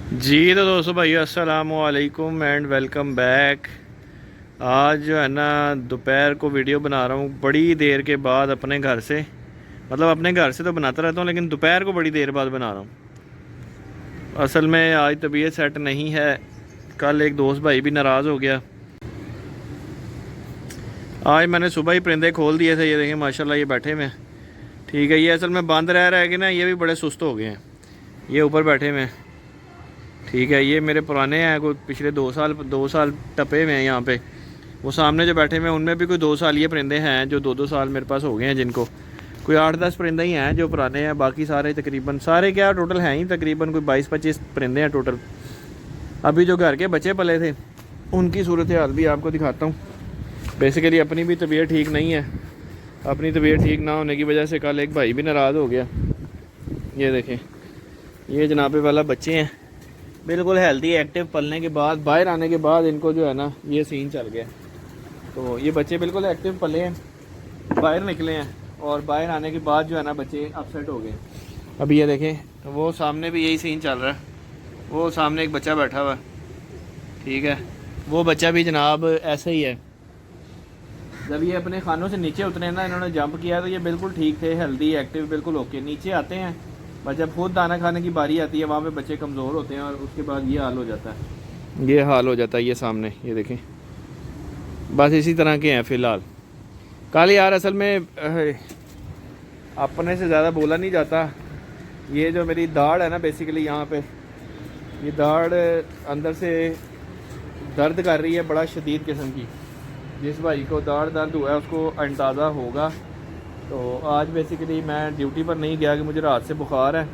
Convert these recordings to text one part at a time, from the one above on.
जी तो दोस्तों भाई अस्सलाम वालेकुम एंड वेलकम बैक। आज जो है ना दोपहर को वीडियो बना रहा हूँ बड़ी देर के बाद अपने घर से। मतलब अपने घर से तो बनाता रहता हूँ लेकिन दोपहर को बड़ी देर बाद बना रहा हूँ। असल में आज तबीयत सेट नहीं है। कल एक दोस्त भाई भी नाराज़ हो गया। आज मैंने सुबह ही परिंदे खोल दिए थे, ये देखें माशाल्लाह ये बैठे हुए हैं। ठीक है, ये असल में बंद रह के ना ये भी बड़े सुस्त हो गए हैं। ये ऊपर बैठे हुए हैं। ठीक है, ये मेरे पुराने हैं, कोई पिछले 2 साल टपे हुए हैं यहाँ पे। वो सामने जो बैठे हुए हैं उनमें भी कोई 2 साल ये परिंदे हैं जो 2-2 साल मेरे पास हो गए हैं, जिनको कोई 8-10 परिंदे ही हैं जो पुराने हैं। बाकी सारे तकरीबन सारे क्या टोटल हैं ही तकरीबन कोई 22-25 परिंदे हैं टोटल। अभी जो घर के बच्चे पले थे उनकी सूरत हाल भी आपको दिखाता हूँ। बेसिकली अपनी भी तबीयत ठीक नहीं है। अपनी तबीयत ठीक ना होने की वजह से कल एक भाई भी नाराज़ हो गया। ये देखें, ये जनाबे वाला बच्चे हैं बिल्कुल हेल्दी एक्टिव। पलने के बाद बाहर आने के बाद इनको जो है ना ये सीन चल गया। तो ये बच्चे बिल्कुल एक्टिव पले हैं, बाहर निकले हैं और बाहर आने के बाद जो है ना बच्चे अपसेट हो गए। अभी ये देखें वो सामने भी यही सीन चल रहा है। वो सामने एक बच्चा बैठा हुआ है, ठीक है, वो बच्चा भी जनाब ऐसे ही है। जब ये अपने खानों से नीचे उतरे ना, इन्होंने जंप किया तो ये बिल्कुल ठीक थे, हेल्दी एक्टिव बिल्कुल ओके। नीचे आते हैं बस जब खुद दाना खाने की बारी आती है वहाँ पे बच्चे कमज़ोर होते हैं और उसके बाद ये हाल हो जाता है। ये हाल हो जाता है। ये सामने ये देखें, बस इसी तरह के हैं फ़िलहाल। कल यार असल में अपने से ज़्यादा बोला नहीं जाता। ये जो मेरी दाढ़ है ना बेसिकली यहाँ पे, ये दाढ़ अंदर से दर्द कर रही है बड़ा शदीद किस्म की। जिस भाई को दाढ़ दर्द हुआ है उसको अंदाज़ा होगा। तो आज बेसिकली मैं ड्यूटी पर नहीं गया कि मुझे रात से बुखार है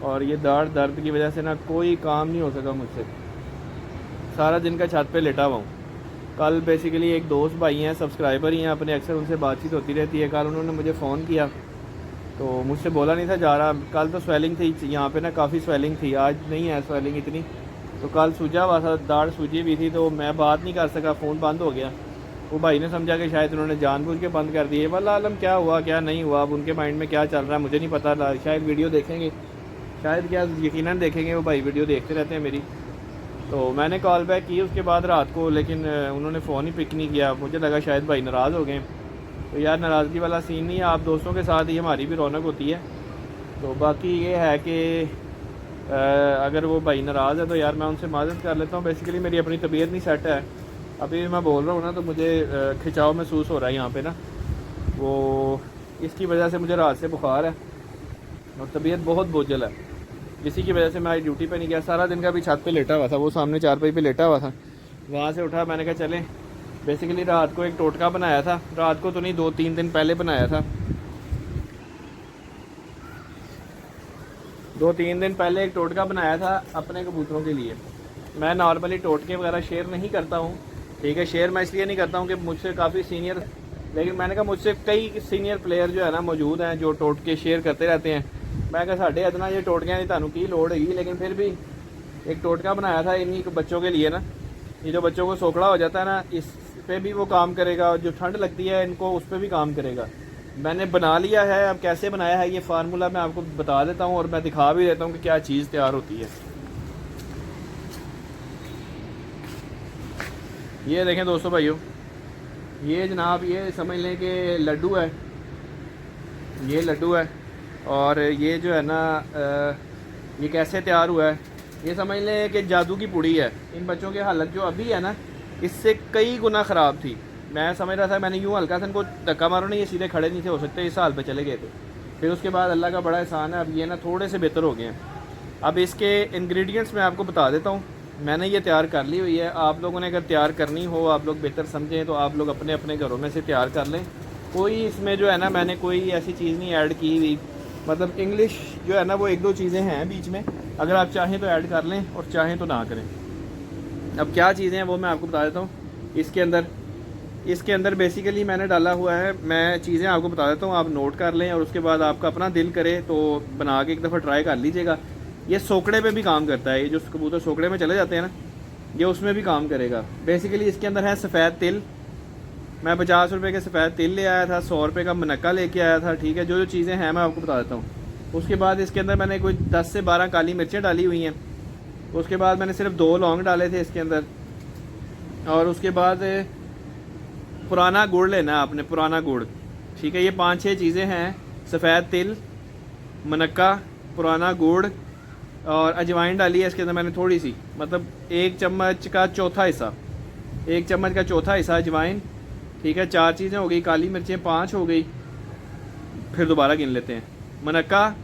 और ये दाढ़ दर्द की वजह से ना कोई काम नहीं हो सका मुझसे। सारा दिन का छत पे लेटा हुआ हूँ। कल बेसिकली एक दोस्त भाई हैं, सब्सक्राइबर ही हैं अपने, अक्सर उनसे बातचीत होती रहती है। कल उन्होंने मुझे फ़ोन किया तो मुझसे बोला नहीं था जा रहा। कल तो स्वेलिंग थी यहाँ पे ना, काफ़ी स्वेलिंग थी। आज नहीं है स्वेलिंग इतनी। तो कल सूजा हुआ था, दाढ़ सूजी हुई थी, तो मैं बात नहीं कर सका, फ़ोन बंद हो गया। वो भाई ने समझा कि शायद उन्होंने जानबूझ के बंद कर दिए। वल्लाह आलम क्या हुआ क्या नहीं हुआ, अब उनके माइंड में क्या चल रहा है मुझे नहीं पता। शायद वीडियो देखेंगे, शायद क्या यकीनन देखेंगे। वो भाई वीडियो देखते रहते हैं मेरी। तो मैंने कॉल बैक की उसके बाद रात को, लेकिन उन्होंने फ़ोन ही पिक नहीं किया। मुझे लगा शायद भाई नाराज़ हो गए। तो यार नाराज़गी वाला सीन नहीं है, आप दोस्तों के साथ ही हमारी भी रौनक होती है। तो बाकी ये है कि अगर वो भाई नाराज़ है तो यार मैं उनसे माज़रत कर लेता हूँ। बेसिकली मेरी अपनी तबीयत नहीं सेट है। अभी मैं बोल रहा हूँ ना तो मुझे खिंचाव महसूस हो रहा है यहाँ पे ना, वो इसकी वजह से मुझे रात से बुखार है और तबीयत बहुत बोझल है। इसी की वजह से मैं आज ड्यूटी पे नहीं गया। सारा दिन का भी छत पे लेटा हुआ था, वो सामने चारपाई पे लेटा हुआ था। वहाँ से उठा, मैंने कहा चलें। बेसिकली रात को एक टोटका बनाया था, रात को तो नहीं 2-3 दिन पहले बनाया था। 2-3 दिन पहले एक टोटका बनाया था अपने कबूतरों के लिए। मैं नॉर्मली टोटके वगैरह शेयर नहीं करता हूँ, ठीक है। शेयर मैं इसलिए नहीं करता हूँ कि मुझसे काफ़ी सीनियर, लेकिन मैंने कहा मुझसे कई सीनियर प्लेयर जो है ना मौजूद हैं जो टोटके शेयर करते रहते हैं। मैं कहा साढ़े इतना ये टोटकियाँ नहीं थानू की लोड़ हैगी, लेकिन फिर भी एक टोटका बनाया था इन्हीं बच्चों के लिए ना। ये जो बच्चों को सोखड़ा हो जाता है ना, इस पे भी वो काम करेगा, जो ठंड लगती है इनको उस पर भी काम करेगा। मैंने बना लिया है। अब कैसे बनाया है ये फार्मूला मैं आपको बता देता हूँ और मैं दिखा भी देता हूँ कि क्या चीज़ तैयार होती है। ये देखें दोस्तों भाइयों, ये जनाब ये समझ लें कि लड्डू है, ये लड्डू है। और ये जो है ना ये कैसे तैयार हुआ है, ये समझ लें कि जादू की पुड़ी है। इन बच्चों की हालत जो अभी है ना इससे कई गुना ख़राब थी। मैं समझ रहा था, मैंने यूँ हल्का सा इनको धक्का मारो नहीं, ये सीधे खड़े नहीं थे हो सकते, इस हाल पे चले गए थे। फिर उसके बाद अल्लाह का बड़ा एहसान है, अब ये ना थोड़े से बेहतर हो गए हैं। अब इसके इंग्रेडिएंट्स मैं आपको बता देता हूँ। मैंने ये तैयार कर ली हुई है। आप लोगों ने अगर तैयार करनी हो, आप लोग बेहतर समझें तो आप लोग अपने अपने घरों में से तैयार कर लें। कोई इसमें जो है ना मैंने कोई ऐसी चीज़ नहीं ऐड की हुई। मतलब इंग्लिश जो है ना वो 1-2 चीज़ें हैं बीच में, अगर आप चाहें तो ऐड कर लें और चाहें तो ना करें। अब क्या चीज़ें हैं वो मैं आपको बता देता हूँ। इसके अंदर बेसिकली मैंने डाला हुआ है, मैं चीज़ें आपको बता देता हूँ, आप नोट कर लें और उसके बाद आपका अपना दिल करे तो बना के एक दफ़ा ट्राई कर लीजिएगा। ये सोकड़े पे भी काम करता है, ये जो कबूतर सोकड़े में चले जाते हैं ना ये उसमें भी काम करेगा। बेसिकली इसके अंदर है सफ़ेद तिल। मैं 50 रुपये के सफ़ेद तिल ले आया था, 100 रुपये का मनक्का लेके आया था, ठीक है। जो जो चीज़ें हैं मैं आपको बता देता हूँ। उसके बाद इसके अंदर मैंने कोई 10 से 12 काली मिर्चें डाली हुई हैं, उसके बाद मैंने सिर्फ 2 लौंग डाले थे इसके अंदर। और उसके बाद पुराना गुड़ लेना है आपने, पुराना गुड़, ठीक है। ये 5-6 चीज़ें हैं, सफ़ेद तिल, मनक्का, पुराना गुड़ और अजवाइन डाली है इसके अंदर मैंने थोड़ी सी, मतलब 1 चम्मच का चौथा हिस्सा, 1 चम्मच का चौथा हिस्सा अजवाइन, ठीक है। 4 चीज़ें हो गई, काली मिर्चें 5 हो गई, फिर दोबारा गिन लेते हैं। मनक्का,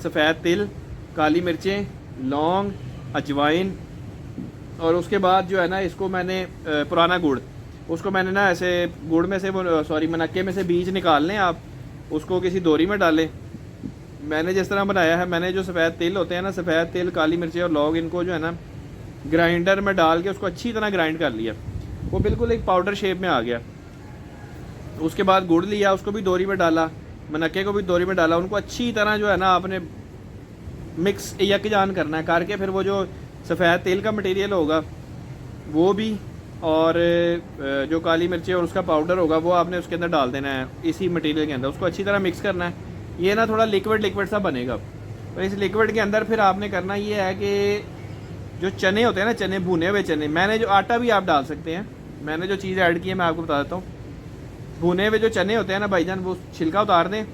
सफ़ेद तिल, काली मिर्चें, लौंग, अजवाइन, और उसके बाद जो है ना इसको मैंने पुराना गुड़, उसको मैंने ना ऐसे गुड़ में से मनक्के में से बीज निकालने आप, उसको किसी दोरी में डालें। मैंने जिस तरह बनाया है, मैंने जो सफ़ेद तिल होते हैं ना, सफ़ेद तिल, काली मिर्चें और लौंग, इनको जो है ना ग्राइंडर में डाल के उसको अच्छी तरह ग्राइंड कर लिया, वो बिल्कुल एक पाउडर शेप में आ गया। उसके बाद गुड़ लिया, उसको भी दोरी में डाला, मनक्के को भी दोरी में डाला, उनको अच्छी तरह जो है ना आपने मिक्स यकजान करना है करके, फिर वो जो सफ़ेद तेल का मटेरियल होगा वो भी, और जो काली मिर्ची और उसका पाउडर होगा वो आपने उसके अंदर डाल देना है, इसी मटेरियल के अंदर, उसको अच्छी तरह मिक्स करना है। ये ना थोड़ा लिक्विड सा बनेगा। तो इस लिक्विड के अंदर फिर आपने करना ये है कि जो चने होते हैं ना, चने, भुने हुए चने, मैंने जो आटा भी आप डाल सकते हैं, मैंने जो चीज़ ऐड की है मैं आपको बता देता हूँ। भुने हुए जो चने होते हैं ना भाईजान, वो छिलका उतार दें,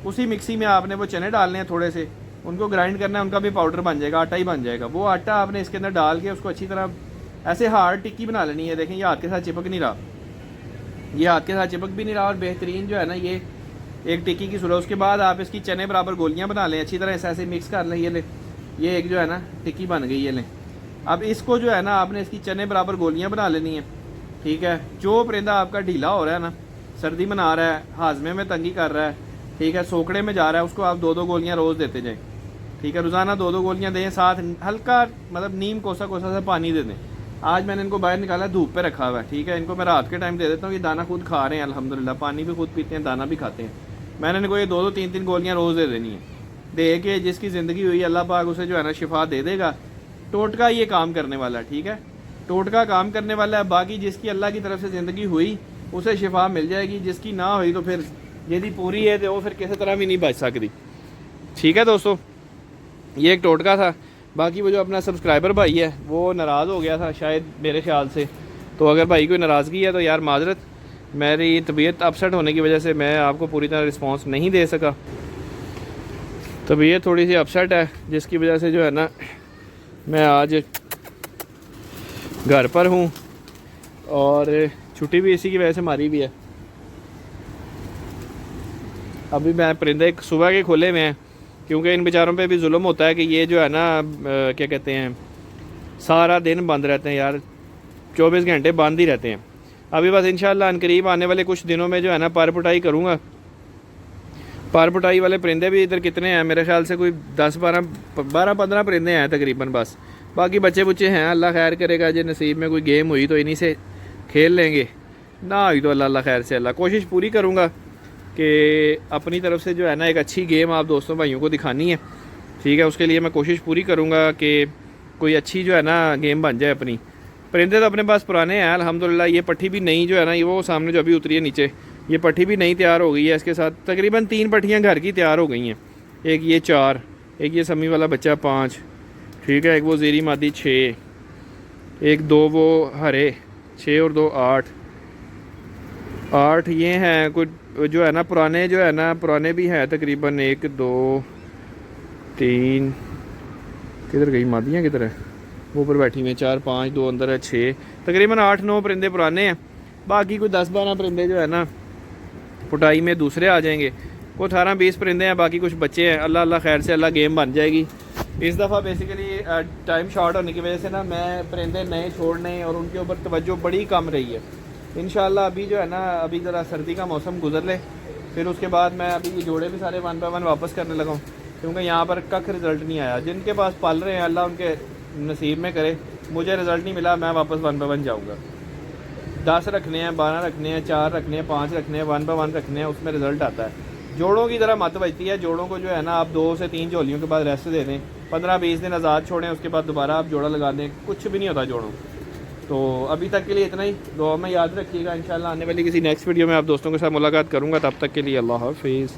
उसी मिक्सी में आपने वो चने डालने हैं, थोड़े से उनको ग्राइंड करना है, उनका भी पाउडर बन जाएगा, आटा ही बन जाएगा। वो आटा आपने इसके अंदर डाल के उसको अच्छी तरह ऐसे हार्ड टिक्की बना लेनी है। देखें ये हाथ के साथ चिपक नहीं रहा, ये हाथ के साथ चिपक भी नहीं रहा, और बेहतरीन जो है ना ये एक टिक्की की सूरत। उसके बाद आप इसकी चने बराबर गोलियां बना लें, अच्छी तरह ऐसे मिक्स कर लें। ये एक जो है ना टिक्की बन गई, ये लें। अब इसको जो है ना आपने इसकी चने बराबर गोलियां बना लेनी है, ठीक है। जो परिंदा आपका ढीला हो रहा है ना, सर्दी मना रहा है, हाजमे में तंगी कर रहा है, ठीक है, सोकड़े में जा रहा है, उसको आप 2-2 गोलियाँ रोज़ देते जाएँ, ठीक है। रोज़ाना 2-2 गोलियाँ दें, साथ हल्का मतलब नीम कोसा सा पानी दे दें। आज मैंने इनको बाहर निकाला, धूप पे रखा हुआ है, ठीक है। इनको मैं रात के टाइम दे देता हूँ, ये दाना खुद खा रहे हैं अल्हम्दुलिल्लाह, पानी भी खुद पीते हैं, दाना भी खाते हैं। मैंने इनको ये 2-2 3-3 गोलियाँ रोज़ दे देनी है, दे के जिसकी ज़िंदगी हुई अल्लाह पाक उसे जो है ना शिफा दे देगा। टोटका ये काम करने वाला है, ठीक है, टोटका काम करने वाला है। बाकी जिसकी अल्लाह की तरफ से ज़िंदगी हुई उसे शिफा मिल जाएगी, जिसकी ना हुई तो फिर यदि पूरी है तो वो फिर किसी तरह भी नहीं बच सकती, ठीक है दोस्तों। ये एक टोटका था। बाकी वो जो अपना सब्सक्राइबर भाई है वो नाराज़ हो गया था शायद मेरे ख्याल से, तो अगर भाई कोई नाराज़गी है तो यार माजरत, मेरी तबीयत अपसेट होने की वजह से मैं आपको पूरी तरह रिस्पांस नहीं दे सका। तबीयत थोड़ी सी अपसेट है, जिसकी वजह से जो है ना मैं आज घर पर हूँ, और छुट्टी भी इसी की वजह से मारी भी है। अभी मैं परिंदे सुबह के खोले हुए हैं, क्योंकि इन बेचारों पे भी जुल्म होता है कि ये जो है ना क्या कहते हैं, सारा दिन बंद रहते हैं यार, 24 घंटे बंद ही रहते हैं। अभी बस इंशाल्लाह अनकरीब आने वाले कुछ दिनों में जो है ना पर पुटाई करूँगा। पर पुटाई वाले परिंदे भी इधर कितने हैं, मेरे ख्याल से कोई 10-12-15 परिंदे हैं तकरीबन बस। बाकी बच्चे बुच्चे हैं, अल्लाह खैर करेगा, जो नसीब में कोई गेम हुई तो इन्हीं से खेल लेंगे, ना हुई तो अल्लाह खैर से अल्लाह। कोशिश पूरी करूँगा कि अपनी तरफ से जो है ना एक अच्छी गेम आप दोस्तों भाइयों को दिखानी है, ठीक है। उसके लिए मैं कोशिश पूरी करूँगा कि कोई अच्छी जो है ना गेम बन जाए अपनी। परिंदे तो अपने पास पुराने हैं अल्हम्दुलिल्लाह। ये पट्टी भी नई जो है ना, ये वो सामने जो अभी उतरी है नीचे, ये पट्टी भी नई तैयार हो गई है। इसके साथ तकरीबन 3 पट्टियाँ घर की तैयार हो गई हैं, एक ये 4, एक ये समी वाला बच्चा 5, ठीक है, एक वो ज़ेरी मादी 6, एक 2 वो हरे 6 और 2 8 ये हैं। कुछ जो है ना पुराने जो है ना पुराने भी हैं तकरीबन 1 2 3, किधर गई मादियाँ, किधर है वो, ऊपर बैठी हुई हैं, 4 5 2 अंदर है 6, तकरीबन 8-9 परिंदे पुराने हैं। बाकी कोई 10-12 परिंदे जो है ना पुटाई में दूसरे आ जाएंगे। कोई 18-20 परिंदे हैं, बाकी कुछ बच्चे हैं। अल्लाह खैर से अल्लाह गेम बन जाएगी। इस दफ़ा बेसिकली टाइम शॉर्ट होने की वजह से ना मैं परिंदे नए छोड़ने और उनके ऊपर तवज्जो बड़ी कम रही है। इंशाल्लाह अभी जो है ना, अभी ज़रा सर्दी का मौसम गुजर ले, फिर उसके बाद मैं अभी ये जोड़े भी सारे 1 by 1 वापस करने लगा हूँ, क्योंकि यहाँ पर कख रिज़ल्ट नहीं आया। जिनके पास पाल रहे हैं अल्लाह उनके नसीब में करे, मुझे रिज़ल्ट नहीं मिला, मैं वापस 1 by 1 जाऊँगा। 10 रखने हैं, 12 रखने हैं, 4 रखने हैं, 5 रखने हैं, 1 by 1 रखने हैं, उसमें रिज़ल्ट आता है। जोड़ों की तरह मत बचती है। जोड़ों को जो है ना आप 2 से 3 झोलियों के बाद रेस्ट दे दें, 15-20 दिन आज़ाद छोड़ें, उसके बाद दोबारा आप जोड़ा लगा दें, कुछ भी नहीं होता जोड़ों। तो अभी तक के लिए इतना ही, दुआ में याद रखिएगा। इंशाल्लाह आने वाली किसी नेक्स्ट वीडियो में आप दोस्तों के साथ मुलाकात करूँगा, तब तक के लिए अल्लाह हाफ़िज़।